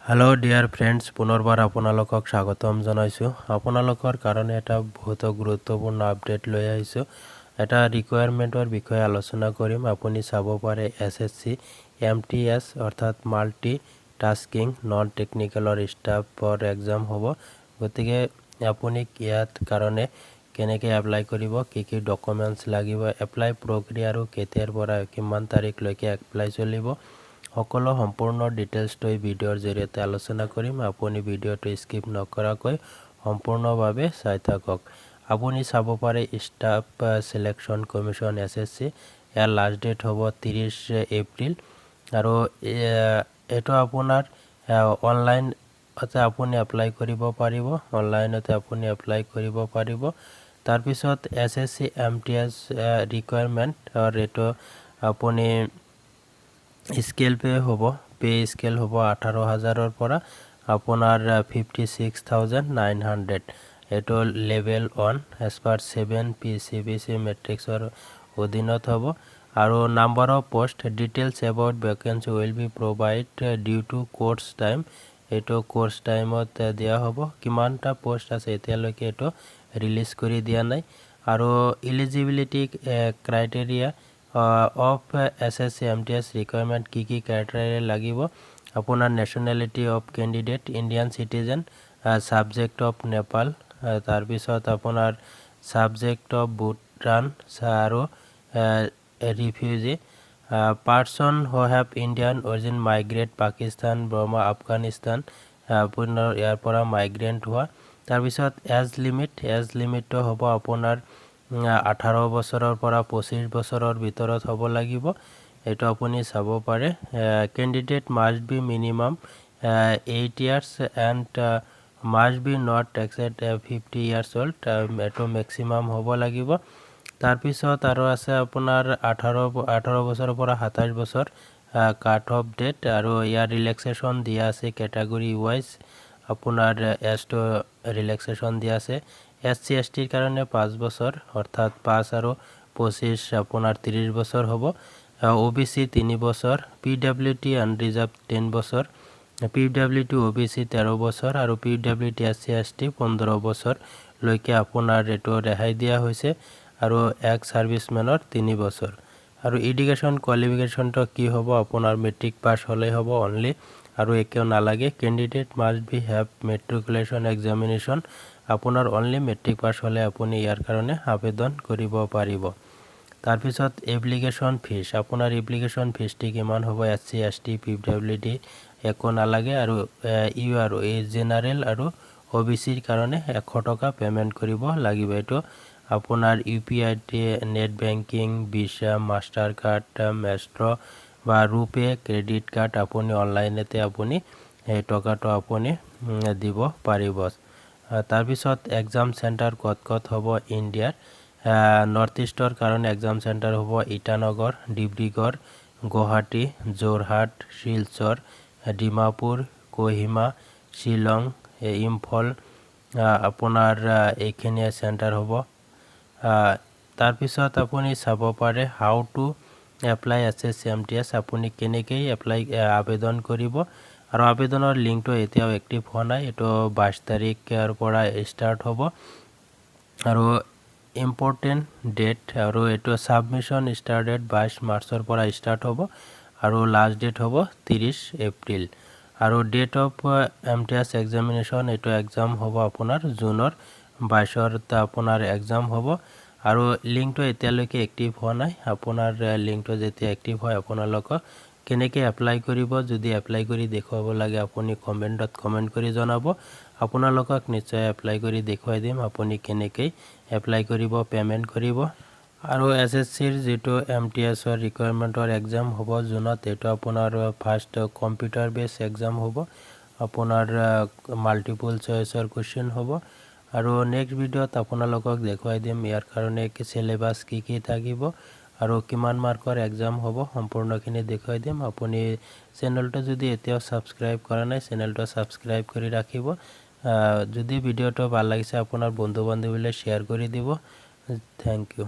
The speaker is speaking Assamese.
हेलो डियर फ्रेंड्स पुनर्बार আপোনালোকক স্বাগতম জনাইছো আপোনালোকৰ কাৰণে এটা বহুত গুৰুত্বপূৰ্ণ আপডেট লৈ আহিছো এটা ৰিকোয়াৰমেন্টৰ বিষয়ে আলোচনা কৰিম আপুনি চাব পাৰে SSC MTS অৰ্থাৎ মাল্টি টাস্কিং নন টেকনিক্যালৰ ষ্টাফৰ এক্সাম হ'ব গতিকে আপুনি ইয়াত কাৰণে কেনেকৈ এপ্লাই কৰিব কি ডকুমেন্টস লাগিব এপ্লাই প্ৰক্ৰিয়া আৰু কেতিয়াৰ পৰা কিমান তাৰিখ লৈকে এপ্লাই চলিব সকলো সম্পূৰ্ণ ডিটেইলছ টই ভিডিওৰ জৰিয়তে আলোচনা কৰিম আপুনি ভিডিওটো স্কিপ নকৰাকৈ সম্পূৰ্ণভাৱে চাই থাকক আপুনি চাব পাৰে ষ্টাফ সিলেকশন কমিশন SSC ইয়াৰ লাষ্ট ডেট হ'ব 30 এপ্ৰিল আৰু এটো আপোনাৰ অনলাইন অতে আপুনি এপ্লাই কৰিব পাৰিব অনলাইনতে আপুনি এপ্লাই কৰিব পাৰিব তাৰ পিছত SSC MTS ৰিকোয়াৰমেন্ট আৰু এটো আপুনি স্কেল পে হ'ব পে স্কেল হ'ব 18000 ৰ পৰা আপোনাৰ 56900 এটো লেভেল 1 as per 7 PCBC মেট্ৰিক্সৰ অধীনত হ'ব আৰু number of post details about vacancy will be provided due to course time এটো কোর্স টাইমত দিয়া হ'ব কিমানটা পোষ্ট আছে এতিয়ালৈকে এটো ৰিলিজ কৰি দিয়া নাই আৰু eligibility criteria of SSC MTS requirement কি criteria লাগিব আপোনাৰ nationality of candidate Indian citizen subject of Nepal তাৰ পিছত আপোনাৰ subject of Bhutan আৰু refugee person who have Indian origin migrate Pakistan Burma Afghanistan আপোনাৰ ইয়াৰ পৰা migrant হোৱা তাৰ পিছত age limit তো হ'ব আপোনাৰ 18 বছৰৰ পৰা 25 বছৰৰ ভিতৰত হ'ব লাগিব এটো আপুনি চাব পাৰে candidate must be minimum 8 years and must be not exceed 50 years old এটো maximum হ'ব লাগিব তাৰ পিছত আৰু আছে আপোনাৰ 18 বছৰৰ পৰা 27 বছৰ কাট অফ ডেট আৰু ইয়াৰ ৰিল্যাক্সেশন দিয়া আছে ক্যাটাগৰি ওয়াইজ আপোনাৰ এটো ৰিল্যাক্সেশন দিয়া আছে SC ST ৰ কাৰণে 5 বছৰ অৰ্থাৎ 5 আৰু 25 আপোনাৰ 30 বছৰ হ'ব OBC 3 বছৰ PWT আনৰিজাৰ্ভ 10 বছৰ PWT OBC 13 বছৰ আৰু PWT SC ST 15 বছৰ লৈকে আপোনাৰ এটো ৰেহাই দিয়া হৈছে আৰু এক সাৰ্ভিসমেনৰ 3 বছৰ আৰু এডুকেশন কোৱালিফিকেশন তো কি হ'ব আপোনাৰ মেট্ৰিক পাস হলে হ'ব অনলি আৰু একেও নালাগে candidate must be have matriculation examination আপোনাৰ অনলি মেট্ৰিক পাস হলে আপুনি ইয়াৰ কাৰণে আবেদন কৰিব পাৰিব তাৰ পিছত এপ্লিকেশন ফিস আপোনাৰ এপ্লিকেশন ফিসটি কিমান হ'ব SC ST PWD একো নালাগে আৰু ইউ আৰু এ জেনাৰেল আৰু OBC ৰ কাৰণে 100 টকা পেমেন্ট কৰিব লাগিব এটো আপোনাৰ UPI net banking visa master card মেষ্ট্ৰ বা ৰূপে ক্ৰেডিট কাৰ্ড আপুনি অনলাইনতে আপুনি এই টকাটো আপুনি দিব পাৰিব তাৰ পিছত এক্সাম সেন্টাৰ কত হ'ব ইন্ডিয়াৰ নৰ্থ ইষ্টৰ কাৰণে এক্সাম সেন্টাৰ হ'ব ইটানগৰ ডিব্ৰুগড় গুৱাহাটী যোৰহাট শিলচৰ ডিমাপুৰ কোহিমা শিলং ইম্ফল আপোনাৰ এইখিনি সেন্টাৰ হ'ব তাৰ পিছত আপুনি চাব পাৰে how to apply SSC MTS আপুনি কেনেকৈ এপ্লাই আবেদন কৰিব আৰু আবেদনৰ লিংকটো এতিয়াও এক্টিভ হোৱা নাই এটো 22 তাৰিখৰ পৰা ষ্টাৰ্ট হ'ব আৰু ইম্পৰ্টেন্ট ডেট আৰু এটো সাবমিশন স্টাৰ্টেড 22 মাৰ্চৰ পৰা ষ্টাৰ্ট হ'ব আৰু লাষ্ট ডেট হ'ব 30 এপ্ৰিল আৰু ডেট অফ MTS এক্সামিনেশন এটো এক্সাম হ'ব আপোনাৰ জুনৰ 22 ত আপোনাৰ এক্সাম হ'ব আৰু লিংকটো এতিয়ালৈকে এক্টিভ হোৱা নাই আপোনাৰ লিংকটো যেতিয়া এক্টিভ হয় আপোনালোকক কেনেকৈ এপ্লাই কৰিব যদি এপ্লাই কৰি দেখুৱাব লাগে আপুনি কমেন্টত কমেন্ট কৰি জনাব আপোনালোকক নিশ্চয় এপ্লাই কৰি দেখুৱাই দিম আপুনি কেনেকৈ এপ্লাই কৰিব পেমেন্ট কৰিব আৰু SSC ৰ যেটো MTS ৰ ৰিকোয়াৰমেন্টৰ এক্সাম হ'ব জুনত এটো আপোনাৰ ফাৰ্স্ট কম্পিউটাৰ বেস এক্সাম হ'ব আপোনাৰ মাল্টিপল চয়েসৰ কোৱেশ্চন হ'ব আৰু নেক্সট ভিডিওত আপোনালোকক দেখুৱাই দিম ইয়াৰ কাৰণে কি syllabus কি থাকিব আৰু কিমান মাৰ্কৰ এক্সাম হ'ব সম্পূৰ্ণখিনি দেখুৱাই দিম আপুনি চেনেলটো যদি এতিয়াও সাবস্ক্ৰাইব কৰা নাই চেনেলটো সাবস্ক্ৰাইব কৰি ৰাখিব যদি ভিডিওটো ভাল লাগিছে আপোনাৰ বন্ধু বান্ধৱীলৈ শেয়াৰ কৰি দিব থ্যাংক ইউ